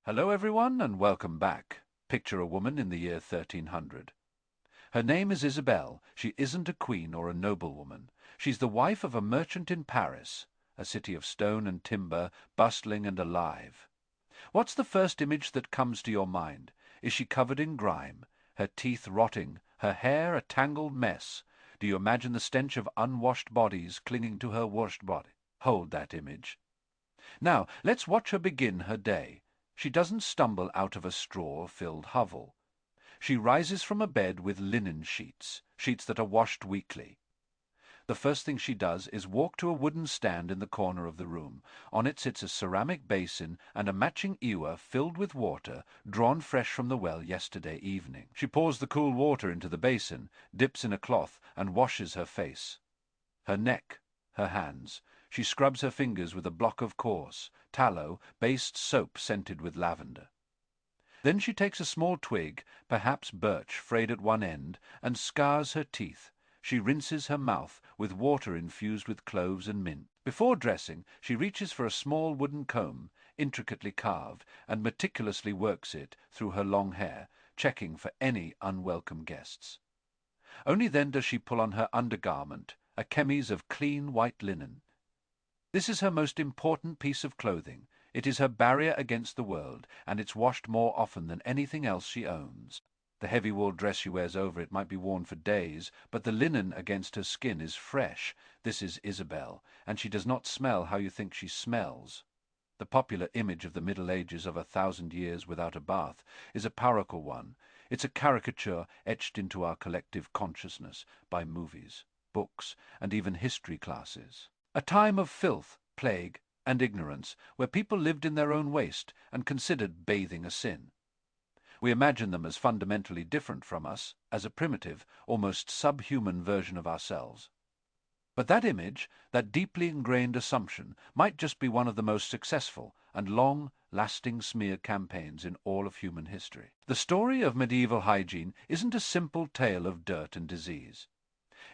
Hello everyone and welcome back. Picture a woman in the year 1300. Her name is Isabel. She isn't a queen or a noblewoman. She's the wife of a merchant in Paris, a city of stone and timber, bustling and alive. What's the first image that comes to your mind? Is she covered in grime, her teeth rotting, her hair a tangled mess? Do you imagine the stench of unwashed bodies clinging to her washed body? Hold that image. Now, let's watch her begin her day. She doesn't stumble out of a straw-filled hovel. She rises from a bed with linen sheets, sheets that are washed weekly. The first thing she does is walk to a wooden stand in the corner of the room. On it sits a ceramic basin and a matching ewer filled with water, drawn fresh from the well yesterday evening. She pours the cool water into the basin, dips in a cloth, and washes her face, her neck, her hands. She scrubs her fingers with a block of coarse, tallow-based soap scented with lavender. Then she takes a small twig, perhaps birch frayed at one end, and scars her teeth. She rinses her mouth with water infused with cloves and mint. Before dressing, she reaches for a small wooden comb, intricately carved, and meticulously works it through her long hair, checking for any unwelcome guests. Only then does she pull on her undergarment, a chemise of clean white linen. This is her most important piece of clothing. It is her barrier against the world, and it's washed more often than anything else she owns. The heavy wool dress she wears over it might be worn for days, but the linen against her skin is fresh. This is Isabel, and she does not smell how you think she smells. The popular image of the Middle Ages of 1,000 years without a bath is a parochial one. It's a caricature etched into our collective consciousness by movies, books, and even history classes. A time of filth, plague, and ignorance, where people lived in their own waste and considered bathing a sin. We imagine them as fundamentally different from us, as a primitive, almost subhuman version of ourselves. But that image, that deeply ingrained assumption, might just be one of the most successful and long-lasting smear campaigns in all of human history. The story of medieval hygiene isn't a simple tale of dirt and disease.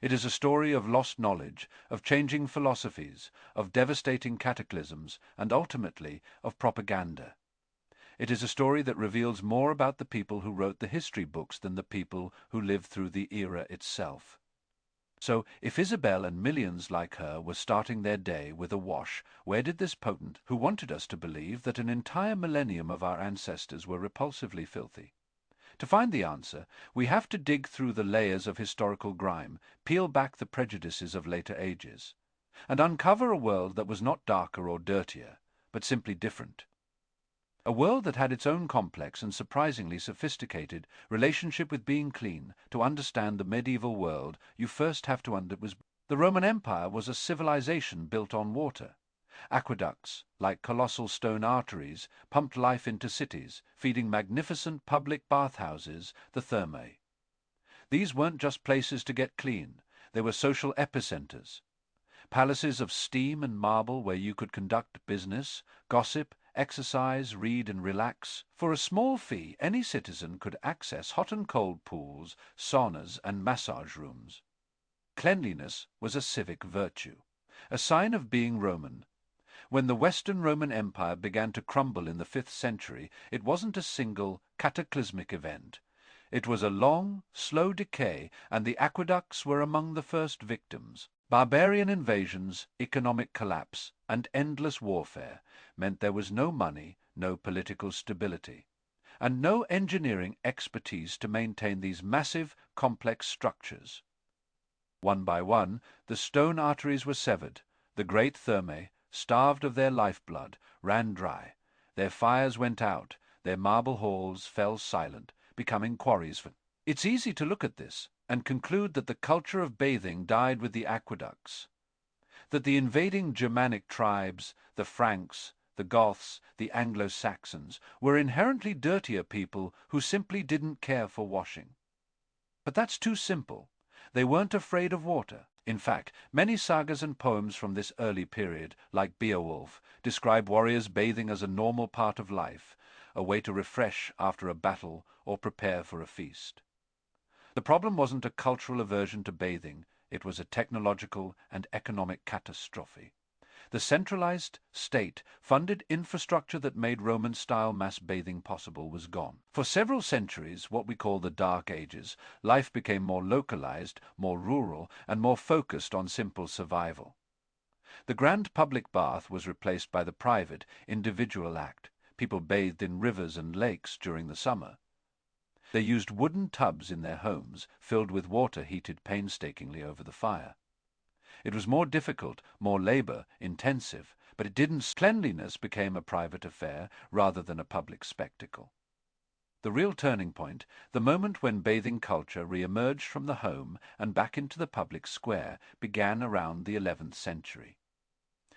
It is a story of lost knowledge, of changing philosophies, of devastating cataclysms, and ultimately of propaganda. It is a story that reveals more about the people who wrote the history books than the people who lived through the era itself. So, if Isabel and millions like her were starting their day with a wash, where did this potentate, who wanted us to believe that an entire millennium of our ancestors were repulsively filthy? To find the answer, we have to dig through the layers of historical grime, peel back the prejudices of later ages, and uncover a world that was not darker or dirtier, but simply different. A world that had its own complex and surprisingly sophisticated relationship with being clean. To understand the medieval world, you first have to understand the Roman Empire was a civilization built on water. Aqueducts, like colossal stone arteries, pumped life into cities, feeding magnificent public bathhouses, the thermae. These weren't just places to get clean. They were social epicenters. Palaces of steam and marble where you could conduct business, gossip, exercise, read, and relax. For a small fee, any citizen could access hot and cold pools, saunas, and massage rooms. Cleanliness was a civic virtue, a sign of being Roman. When the Western Roman Empire began to crumble in the 5th century, it wasn't a single, cataclysmic event. It was a long, slow decay, and the aqueducts were among the first victims. Barbarian invasions, economic collapse, and endless warfare meant there was no money, no political stability, and no engineering expertise to maintain these massive, complex structures. One by one, the stone arteries were severed. The great thermae, starved of their lifeblood, ran dry. Their fires went out. Their marble halls fell silent, becoming quarries for... It's easy to look at this and conclude that the culture of bathing died with the aqueducts, that the invading Germanic tribes, the Franks, the Goths, the Anglo-Saxons, were inherently dirtier people who simply didn't care for washing. But that's too simple. They weren't afraid of water. In fact, many sagas and poems from this early period, like Beowulf, describe warriors bathing as a normal part of life, a way to refresh after a battle or prepare for a feast. The problem wasn't a cultural aversion to bathing, it was a technological and economic catastrophe. The centralized state-funded infrastructure that made Roman-style mass bathing possible was gone. For several centuries, what we call the Dark Ages, life became more localized, more rural, and more focused on simple survival. The grand public bath was replaced by the private, individual act. People bathed in rivers and lakes during the summer. They used wooden tubs in their homes, filled with water heated painstakingly over the fire. It was more difficult, more labor-intensive, but it didn't. Cleanliness became a private affair rather than a public spectacle. The real turning point, the moment when bathing culture re-emerged from the home and back into the public square, began around the 11th century.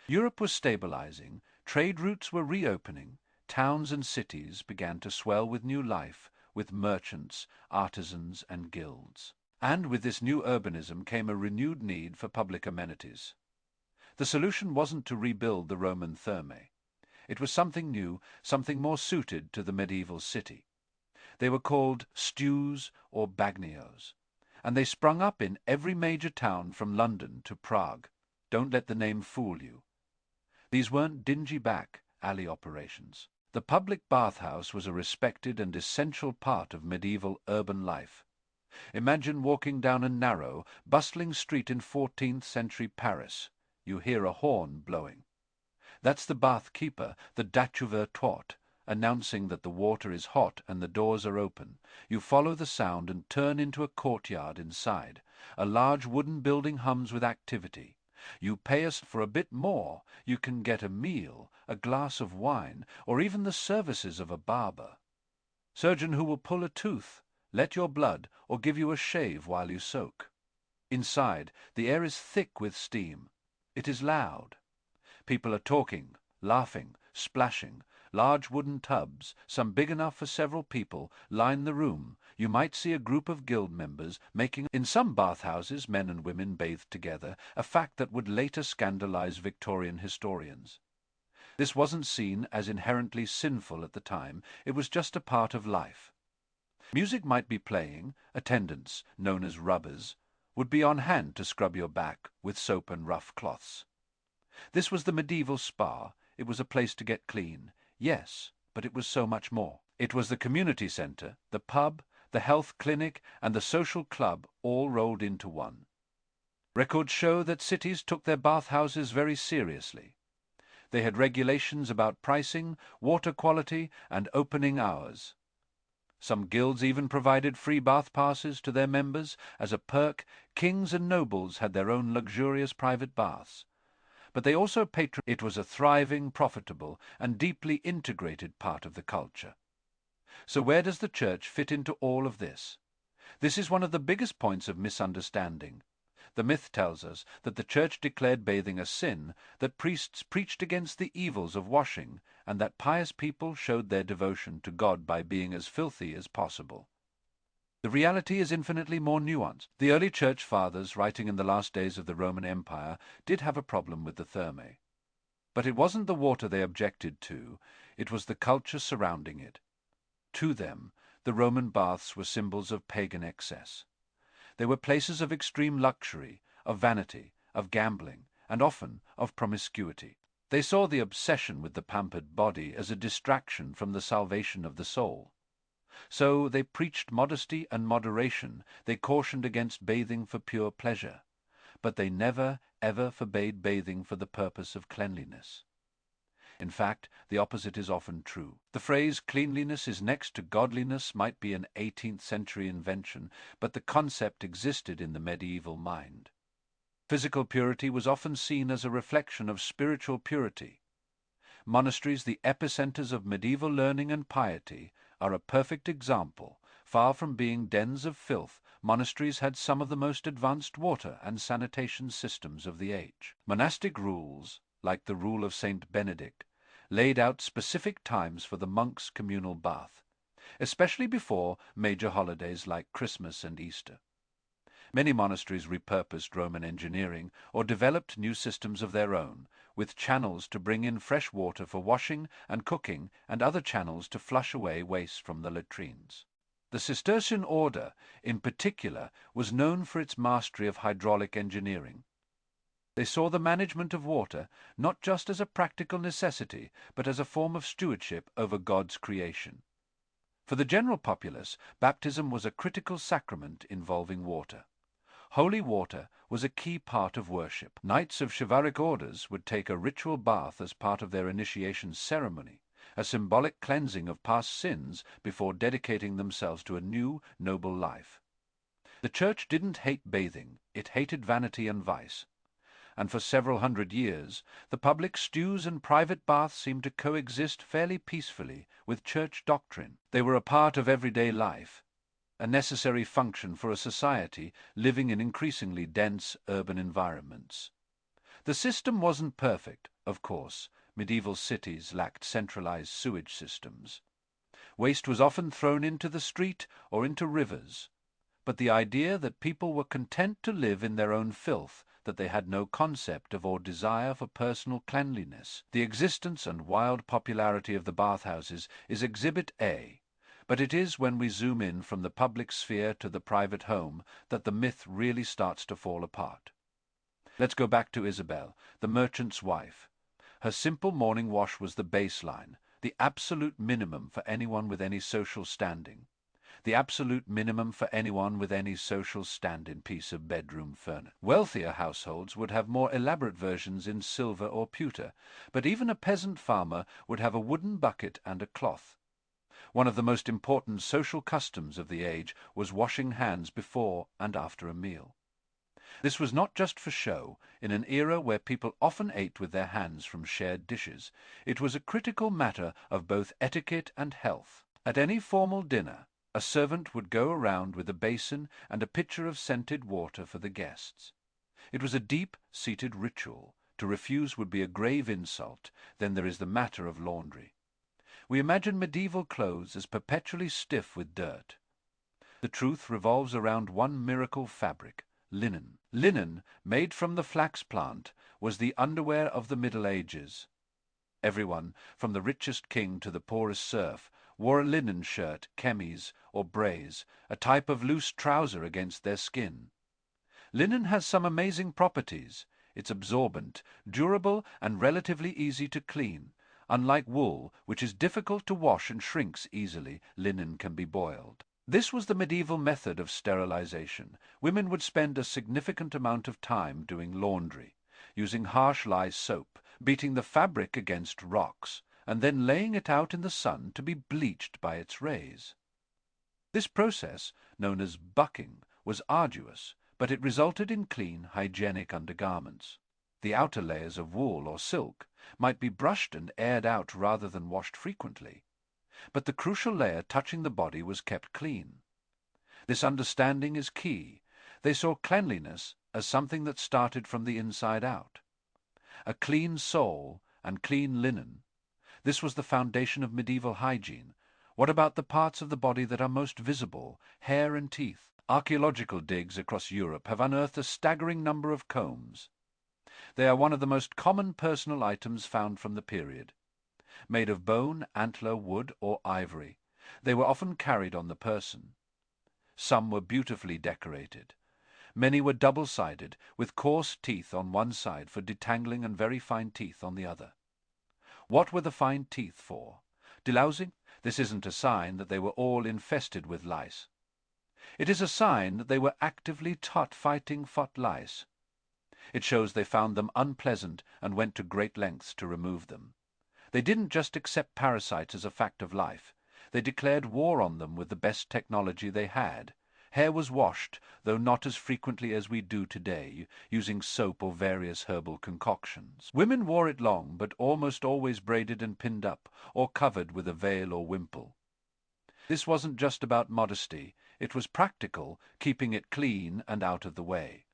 Europe was stabilizing, trade routes were reopening, towns and cities began to swell with new life, with merchants, artisans, and guilds. And with this new urbanism came a renewed need for public amenities. The solution wasn't to rebuild the Roman thermae. It was something new, something more suited to the medieval city. They were called stews or bagnios, and they sprung up in every major town from London to Prague. Don't let the name fool you. These weren't dingy back alley operations. The public bathhouse was a respected and essential part of medieval urban life. Imagine walking down a narrow, bustling street in 14th century Paris. You hear a horn blowing. That's the bath keeper, the dachuvertoit, announcing that the water is hot and the doors are open. You follow the sound and turn into a courtyard inside. A large wooden building hums with activity. You pay us for a bit more. You can get a meal, a glass of wine, or even the services of a barber. Surgeon who will pull a tooth, let your blood, or give you a shave while you soak. Inside, the air is thick with steam. It is loud. People are talking, laughing, splashing. Large wooden tubs, some big enough for several people, line the room. You might see a group of guild members making, in some bathhouses, men and women bathed together, a fact that would later scandalize Victorian historians. This wasn't seen as inherently sinful at the time. It was just a part of life. Music might be playing. Attendants, known as rubbers, would be on hand to scrub your back with soap and rough cloths. This was the medieval spa. It was a place to get clean. Yes, but it was so much more. It was the community centre, the pub, the health clinic, and the social club all rolled into one. Records show that cities took their bathhouses very seriously. They had regulations about pricing, water quality, and opening hours. Some guilds even provided free bath passes to their members. As a perk, kings and nobles had their own luxurious private baths. But they also patronized. It was a thriving, profitable, and deeply integrated part of the culture. So where does the church fit into all of this? This is one of the biggest points of misunderstanding. The myth tells us that the church declared bathing a sin, that priests preached against the evils of washing, and that pious people showed their devotion to God by being as filthy as possible. The reality is infinitely more nuanced. The early church fathers, writing in the last days of the Roman Empire, did have a problem with the thermae. But it wasn't the water they objected to, it was the culture surrounding it. To them, the Roman baths were symbols of pagan excess. They were places of extreme luxury, of vanity, of gambling, and often of promiscuity. They saw the obsession with the pampered body as a distraction from the salvation of the soul. So they preached modesty and moderation. They cautioned against bathing for pure pleasure. But they never, ever forbade bathing for the purpose of cleanliness. In fact, the opposite is often true. The phrase cleanliness is next to godliness might be an 18th century invention, but the concept existed in the medieval mind. Physical purity was often seen as a reflection of spiritual purity. Monasteries, the epicenters of medieval learning and piety, are a perfect example. Far from being dens of filth, monasteries had some of the most advanced water and sanitation systems of the age. Monastic rules, like the rule of Saint Benedict, laid out specific times for the monks' communal bath, especially before major holidays like Christmas and Easter. Many monasteries repurposed Roman engineering or developed new systems of their own, with channels to bring in fresh water for washing and cooking and other channels to flush away waste from the latrines. The Cistercian order, in particular, was known for its mastery of hydraulic engineering. They saw the management of water not just as a practical necessity, but as a form of stewardship over God's creation. For the general populace, baptism was a critical sacrament involving water. Holy water was a key part of worship. Knights of chivalric orders would take a ritual bath as part of their initiation ceremony, a symbolic cleansing of past sins before dedicating themselves to a new, noble life. The Church didn't hate bathing, it hated vanity and vice. And for several hundred years, the public stews and private baths seemed to coexist fairly peacefully with church doctrine. They were a part of everyday life, a necessary function for a society living in increasingly dense urban environments. The system wasn't perfect, of course. Medieval cities lacked centralized sewage systems. Waste was often thrown into the street or into rivers. But the idea that people were content to live in their own filth, that they had no concept of or desire for personal cleanliness. The existence and wild popularity of the bathhouses is Exhibit A, but it is when we zoom in from the public sphere to the private home that the myth really starts to fall apart. Let's go back to Isabel, the merchant's wife. Her simple morning wash was the baseline, the absolute minimum for anyone with any social standing. The absolute minimum for anyone with any social stand-in piece of bedroom furniture. Wealthier households would have more elaborate versions in silver or pewter, but even a peasant farmer would have a wooden bucket and a cloth. One of the most important social customs of the age was washing hands before and after a meal. This was not just for show. In an era where people often ate with their hands from shared dishes, it was a critical matter of both etiquette and health. At any formal dinner, a servant would go around with a basin and a pitcher of scented water for the guests. It was a deep-seated ritual. To refuse would be a grave insult. Then there is the matter of laundry. We imagine medieval clothes as perpetually stiff with dirt. The truth revolves around one miracle fabric, linen. Linen, made from the flax plant, was the underwear of the Middle Ages. Everyone, from the richest king to the poorest serf, wore a linen shirt, chemise, or braise, a type of loose trouser against their skin. Linen has some amazing properties. It's absorbent, durable, and relatively easy to clean. Unlike wool, which is difficult to wash and shrinks easily, linen can be boiled. This was the medieval method of sterilization. Women would spend a significant amount of time doing laundry, using harsh lye soap, beating the fabric against rocks, and then laying it out in the sun to be bleached by its rays. This process, known as bucking, was arduous, but it resulted in clean, hygienic undergarments. The outer layers of wool or silk might be brushed and aired out rather than washed frequently, but the crucial layer touching the body was kept clean. This understanding is key. They saw cleanliness as something that started from the inside out. A clean soul and clean linen. This was the foundation of medieval hygiene. What about the parts of the body that are most visible, hair and teeth? Archaeological digs across Europe have unearthed a staggering number of combs. They are one of the most common personal items found from the period. Made of bone, antler, wood, or ivory, they were often carried on the person. Some were beautifully decorated. Many were double-sided, with coarse teeth on one side for detangling and very fine teeth on the other. What were the fine teeth for? Delousing? This isn't a sign that they were all infested with lice. It is a sign that they were actively fighting lice. It shows they found them unpleasant and went to great lengths to remove them. They didn't just accept parasites as a fact of life. They declared war on them with the best technology they had. Hair was washed, though not as frequently as we do today, using soap or various herbal concoctions. Women wore it long, but almost always braided and pinned up, or covered with a veil or wimple. This wasn't just about modesty. It was practical, keeping it clean and out of the way.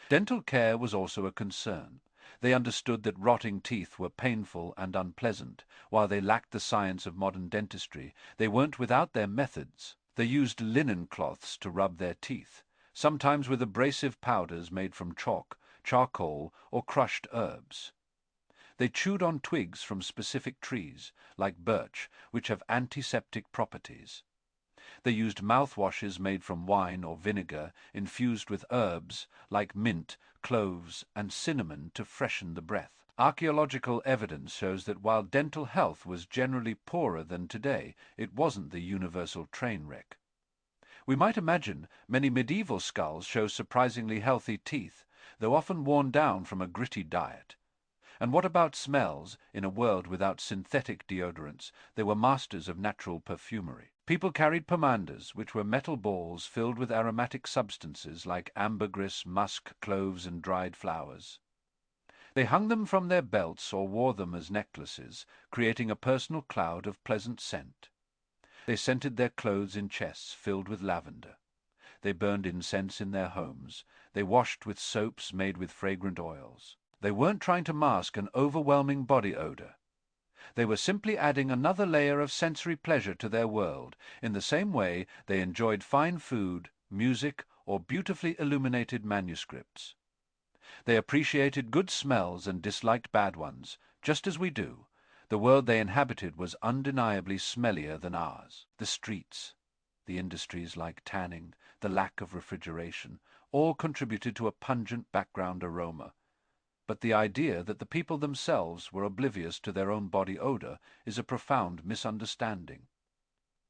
Dental care was also a concern. They understood that rotting teeth were painful and unpleasant. While they lacked the science of modern dentistry, they weren't without their methods. They used linen cloths to rub their teeth, sometimes with abrasive powders made from chalk, charcoal, or crushed herbs. They chewed on twigs from specific trees, like birch, which have antiseptic properties. They used mouthwashes made from wine or vinegar infused with herbs like mint, cloves, and cinnamon to freshen the breath. Archaeological evidence shows that while dental health was generally poorer than today, it wasn't the universal train wreck. We might imagine many medieval skulls show surprisingly healthy teeth, though often worn down from a gritty diet. And what about smells? In a world without synthetic deodorants, they were masters of natural perfumery. People carried pomanders, which were metal balls filled with aromatic substances like ambergris, musk, cloves, and dried flowers. They hung them from their belts or wore them as necklaces, creating a personal cloud of pleasant scent. They scented their clothes in chests filled with lavender. They burned incense in their homes. They washed with soaps made with fragrant oils. They weren't trying to mask an overwhelming body odor. They were simply adding another layer of sensory pleasure to their world, in the same way they enjoyed fine food, music, or beautifully illuminated manuscripts. They appreciated good smells and disliked bad ones, just as we do. The world they inhabited was undeniably smellier than ours. The streets, the industries like tanning, the lack of refrigeration, all contributed to a pungent background aroma. But the idea that the people themselves were oblivious to their own body odor is a profound misunderstanding.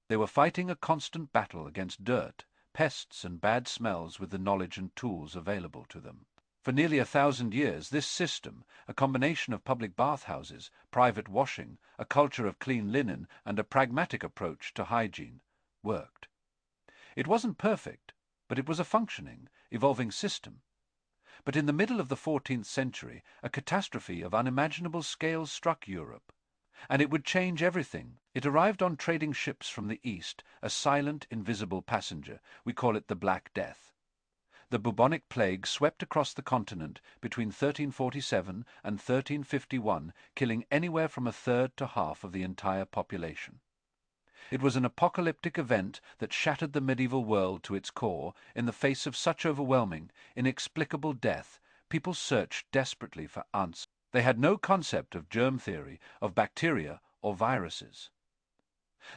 They were fighting a constant battle against dirt, pests, and bad smells with the knowledge and tools available to them. For nearly 1,000 years, this system, a combination of public bathhouses, private washing, a culture of clean linen, and a pragmatic approach to hygiene, worked. It wasn't perfect, but it was a functioning, evolving system. But in the middle of the 14th century, a catastrophe of unimaginable scale struck Europe. And it would change everything. It arrived on trading ships from the east, a silent, invisible passenger. We call it the Black Death. The bubonic plague swept across the continent between 1347 and 1351, killing anywhere from a third to half of the entire population. It was an apocalyptic event that shattered the medieval world to its core. In the face of such overwhelming, inexplicable death, people searched desperately for answers. They had no concept of germ theory, of bacteria or viruses.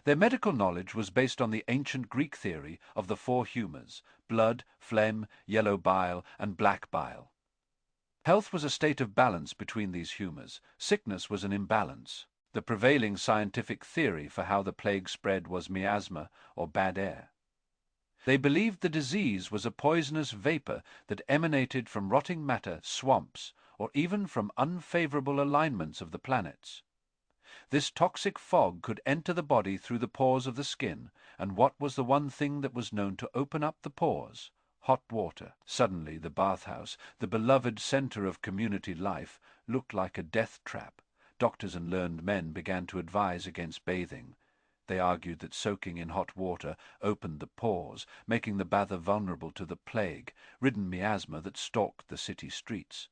Their medical knowledge was based on the ancient Greek theory of the four humours: blood, phlegm, yellow bile, and black bile. Health was a state of balance between these humours. Sickness was an imbalance. The prevailing scientific theory for how the plague spread was miasma, or bad air. They believed the disease was a poisonous vapor that emanated from rotting matter, swamps, or even from unfavorable alignments of the planets. This toxic fog could enter the body through the pores of the skin, and what was the one thing that was known to open up the pores? Hot water. Suddenly the bathhouse, the beloved center of community life, looked like a death trap. Doctors and learned men began to advise against bathing. They argued that soaking in hot water opened the pores, making the bather vulnerable to the plague-ridden miasma that stalked the city streets.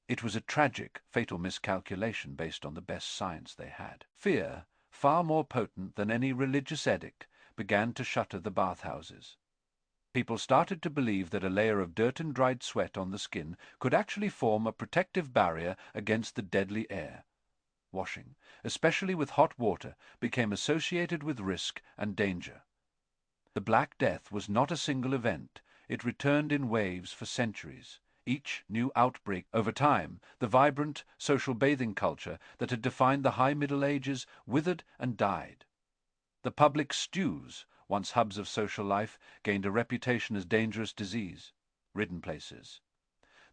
It was a tragic, fatal miscalculation based on the best science they had. Fear, far more potent than any religious edict, began to shutter the bathhouses. People started to believe that a layer of dirt and dried sweat on the skin could actually form a protective barrier against the deadly air. Washing, especially with hot water, became associated with risk and danger. The Black Death was not a single event. It returned in waves for centuries. Each new outbreak. Over time, the vibrant social bathing culture that had defined the High Middle Ages withered and died. The public stews, once hubs of social life, gained a reputation as dangerous disease-ridden places.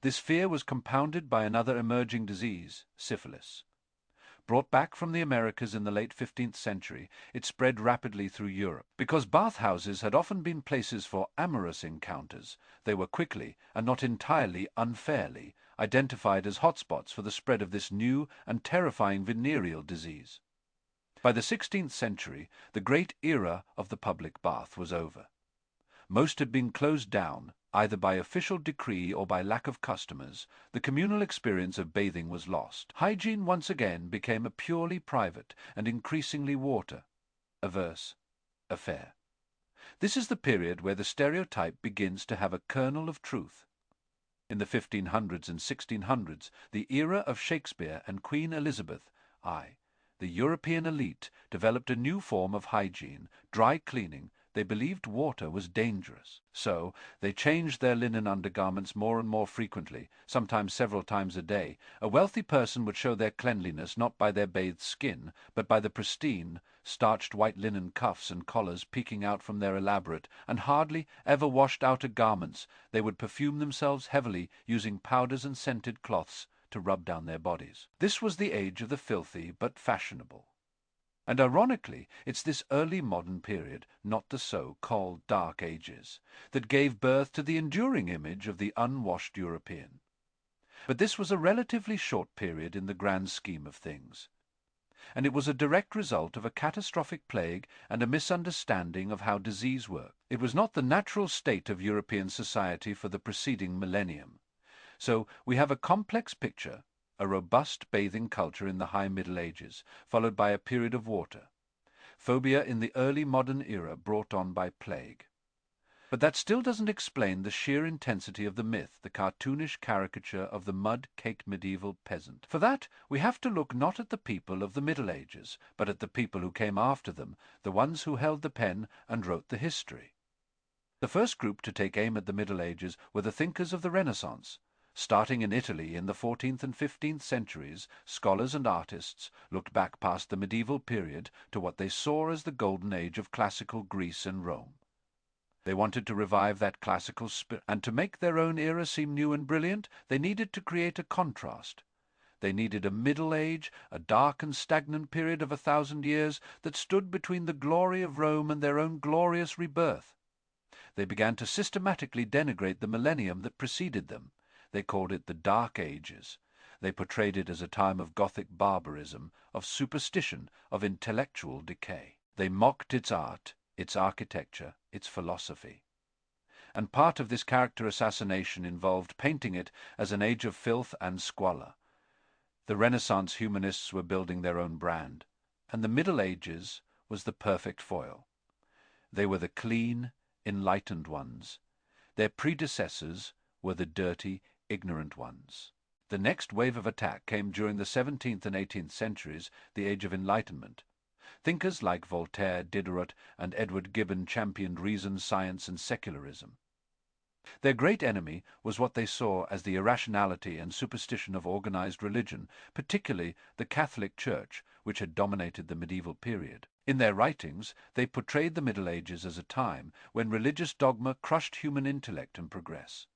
This fear was compounded by another emerging disease, syphilis. Brought back from the Americas in the late 15th century, it spread rapidly through Europe. Because bathhouses had often been places for amorous encounters, they were quickly, and not entirely unfairly, identified as hotspots for the spread of this new and terrifying venereal disease. By the 16th century, the great era of the public bath was over. Most had been closed down, either by official decree or by lack of customers. The communal experience of bathing was lost. Hygiene once again became a purely private and increasingly water-averse affair. This is the period where the stereotype begins to have a kernel of truth. In the 1500s and 1600s, the era of Shakespeare and Queen Elizabeth, the European elite developed a new form of hygiene, dry cleaning, They believed water was dangerous. So they changed their linen undergarments more and more frequently, sometimes several times a day. A wealthy person would show their cleanliness not by their bathed skin, but by the pristine, starched white linen cuffs and collars peeking out from their elaborate and hardly ever washed outer garments. They would perfume themselves heavily, using powders and scented cloths to rub down their bodies. This was the age of the filthy but fashionable. And ironically, it's this early modern period, not the so-called Dark Ages, that gave birth to the enduring image of the unwashed European. But this was a relatively short period in the grand scheme of things, and it was a direct result of a catastrophic plague and a misunderstanding of how disease worked. It was not the natural state of European society for the preceding millennium. So we have a complex picture, a robust bathing culture in the High Middle Ages, followed by a period of water. Phobia in the early modern era brought on by plague. But that still doesn't explain the sheer intensity of the myth, the cartoonish caricature of the mud-caked medieval peasant. For that, we have to look not at the people of the Middle Ages, but at the people who came after them, the ones who held the pen and wrote the history. The first group to take aim at the Middle Ages were the thinkers of the Renaissance. Starting in Italy in the 14th and 15th centuries, scholars and artists looked back past the medieval period to what they saw as the golden age of classical Greece and Rome. They wanted to revive that classical spirit, and to make their own era seem new and brilliant, they needed to create a contrast. They needed a middle age, a dark and stagnant period of 1,000 years that stood between the glory of Rome and their own glorious rebirth. They began to systematically denigrate the millennium that preceded them. They called it the Dark Ages. They portrayed it as a time of Gothic barbarism, of superstition, of intellectual decay. They mocked its art, its architecture, its philosophy. And part of this character assassination involved painting it as an age of filth and squalor. The Renaissance humanists were building their own brand, and the Middle Ages was the perfect foil. They were the clean, enlightened ones. Their predecessors were the dirty, ignorant ones. The next wave of attack came during the 17th and 18th centuries, the Age of Enlightenment. Thinkers like Voltaire, Diderot, and Edward Gibbon championed reason, science, and secularism. Their great enemy was what they saw as the irrationality and superstition of organized religion, particularly the Catholic Church, which had dominated the medieval period. In their writings, they portrayed the Middle Ages as a time when religious dogma crushed human intellect and progress.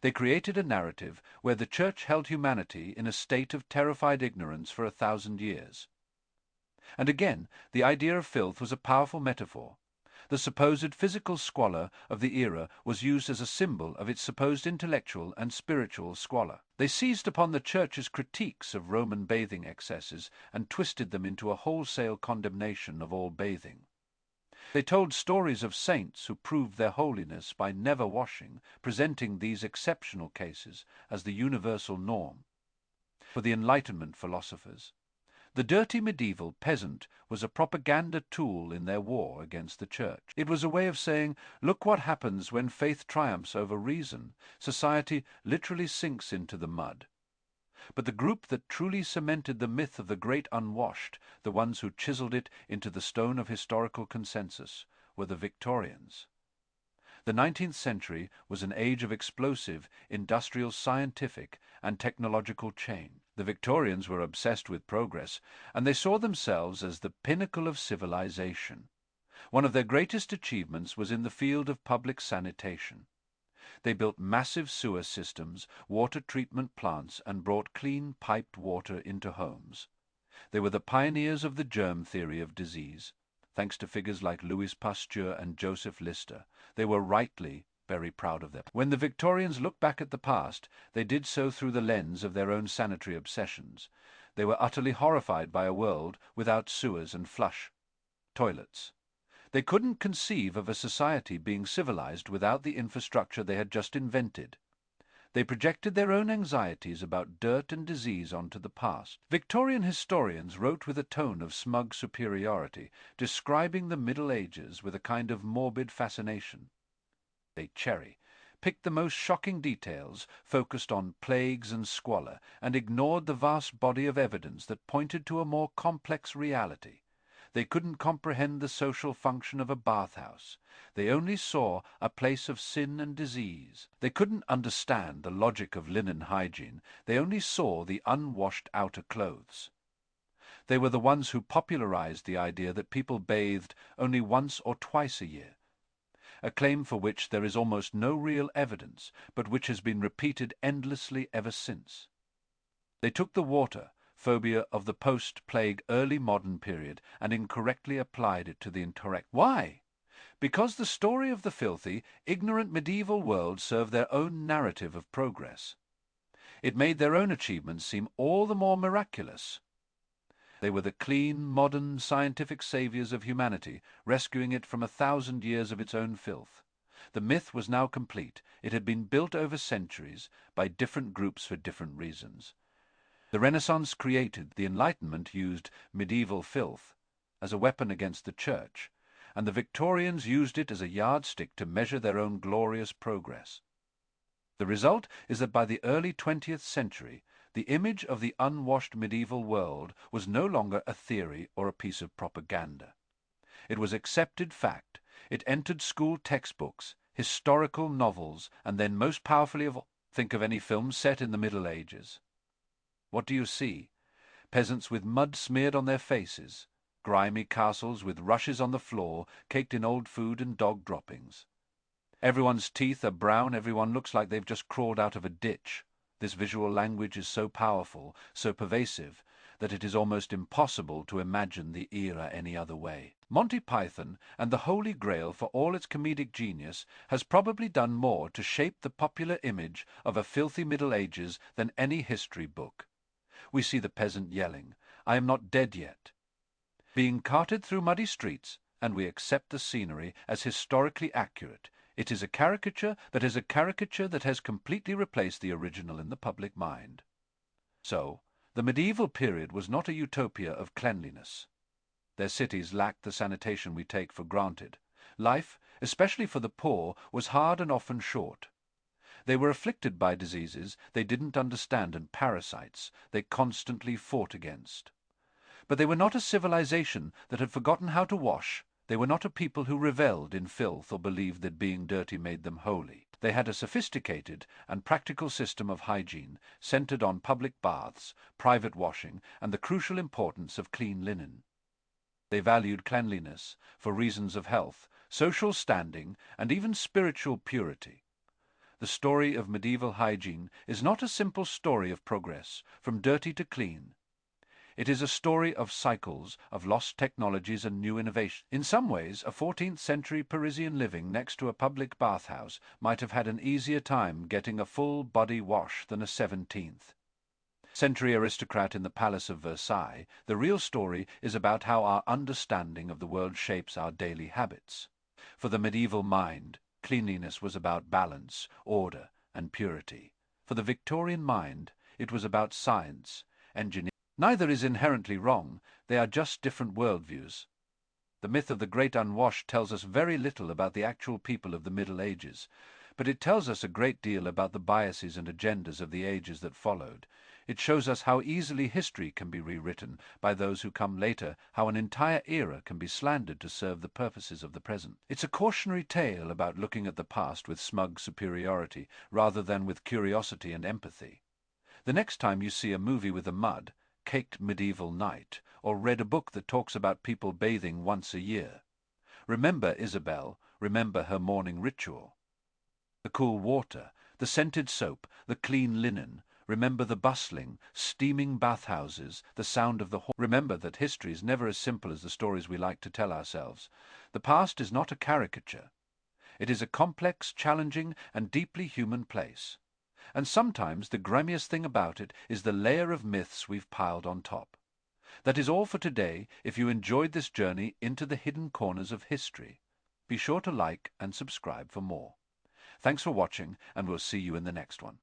They created a narrative where the Church held humanity in a state of terrified ignorance for 1,000 years. And again, the idea of filth was a powerful metaphor. The supposed physical squalor of the era was used as a symbol of its supposed intellectual and spiritual squalor. They seized upon the Church's critiques of Roman bathing excesses and twisted them into a wholesale condemnation of all bathing. They told stories of saints who proved their holiness by never washing, presenting these exceptional cases as the universal norm. For the Enlightenment philosophers, the dirty medieval peasant was a propaganda tool in their war against the Church. It was a way of saying, look what happens when faith triumphs over reason. Society literally sinks into the mud. But the group that truly cemented the myth of the Great Unwashed, the ones who chiseled it into the stone of historical consensus, were the Victorians. The 19th century was an age of explosive, industrial, scientific, and technological change. The Victorians were obsessed with progress, and they saw themselves as the pinnacle of civilization. One of their greatest achievements was in the field of public sanitation. They built massive sewer systems, water treatment plants, and brought clean, piped water into homes. They were the pioneers of the germ theory of disease. Thanks to figures like Louis Pasteur and Joseph Lister, they were rightly very proud of them. When the Victorians looked back at the past, they did so through the lens of their own sanitary obsessions. They were utterly horrified by a world without sewers and flush toilets. They couldn't conceive of a society being civilized without the infrastructure they had just invented. They projected their own anxieties about dirt and disease onto the past. Victorian historians wrote with a tone of smug superiority, describing the Middle Ages with a kind of morbid fascination. They picked the most shocking details, focused on plagues and squalor, and ignored the vast body of evidence that pointed to a more complex reality. They couldn't comprehend the social function of a bathhouse. They only saw a place of sin and disease. They couldn't understand the logic of linen hygiene. They only saw the unwashed outer clothes. They were the ones who popularized the idea that people bathed only once or twice a year, a claim for which there is almost no real evidence, but which has been repeated endlessly ever since. They took the water phobia of the post-plague early modern period and incorrectly applied it to the incorrect. Why? Because the story of the filthy, ignorant medieval world served their own narrative of progress. It made their own achievements seem all the more miraculous. They were the clean, modern, scientific saviors of humanity, rescuing it from 1,000 years of its own filth. The myth was now complete. It had been built over centuries by different groups for different reasons. The Renaissance created, the Enlightenment used medieval filth as a weapon against the Church, and the Victorians used it as a yardstick to measure their own glorious progress. The result is that by the early 20th century, the image of the unwashed medieval world was no longer a theory or a piece of propaganda. It was accepted fact. It entered school textbooks, historical novels, and then most powerfully of all, think of any film set in the Middle Ages. What do you see? Peasants with mud smeared on their faces, grimy castles with rushes on the floor, caked in old food and dog droppings. Everyone's teeth are brown, everyone looks like they've just crawled out of a ditch. This visual language is so powerful, so pervasive, that it is almost impossible to imagine the era any other way. Monty Python, and the Holy Grail for all its comedic genius, has probably done more to shape the popular image of a filthy Middle Ages than any history book. We see the peasant yelling, "I am not dead yet," being carted through muddy streets, and we accept the scenery as historically accurate. It is a caricature that is a caricature that has completely replaced the original in the public mind. So, the medieval period was not a utopia of cleanliness. Their cities lacked the sanitation we take for granted. Life, especially for the poor, was hard and often short. They were afflicted by diseases they didn't understand and parasites they constantly fought against. But they were not a civilization that had forgotten how to wash. They were not a people who revelled in filth or believed that being dirty made them holy. They had a sophisticated and practical system of hygiene centered on public baths, private washing, and the crucial importance of clean linen. They valued cleanliness for reasons of health, social standing, and even spiritual purity. The story of medieval hygiene is not a simple story of progress, from dirty to clean. It is a story of cycles, of lost technologies and new innovation. In some ways, a 14th century Parisian living next to a public bathhouse might have had an easier time getting a full body wash than a 17th century aristocrat in the Palace of Versailles. The real story is about how our understanding of the world shapes our daily habits. For the medieval mind, cleanliness was about balance, order, and purity. For the Victorian mind, it was about science, engineering. Neither is inherently wrong. They are just different worldviews. The myth of the Great Unwashed tells us very little about the actual people of the Middle Ages, but it tells us a great deal about the biases and agendas of the ages that followed. It shows us how easily history can be rewritten by those who come later, how an entire era can be slandered to serve the purposes of the present. It's a cautionary tale about looking at the past with smug superiority rather than with curiosity and empathy. The next time you see a movie with a mud-caked medieval knight, or read a book that talks about people bathing once a year, remember Isabel, remember her morning ritual. The cool water, the scented soap, the clean linen. Remember the bustling, steaming bathhouses, the sound of the horn. Remember that history is never as simple as the stories we like to tell ourselves. The past is not a caricature. It is a complex, challenging, and deeply human place. And sometimes the grimiest thing about it is the layer of myths we've piled on top. That is all for today. If you enjoyed this journey into the hidden corners of history, be sure to like and subscribe for more. Thanks for watching, and we'll see you in the next one.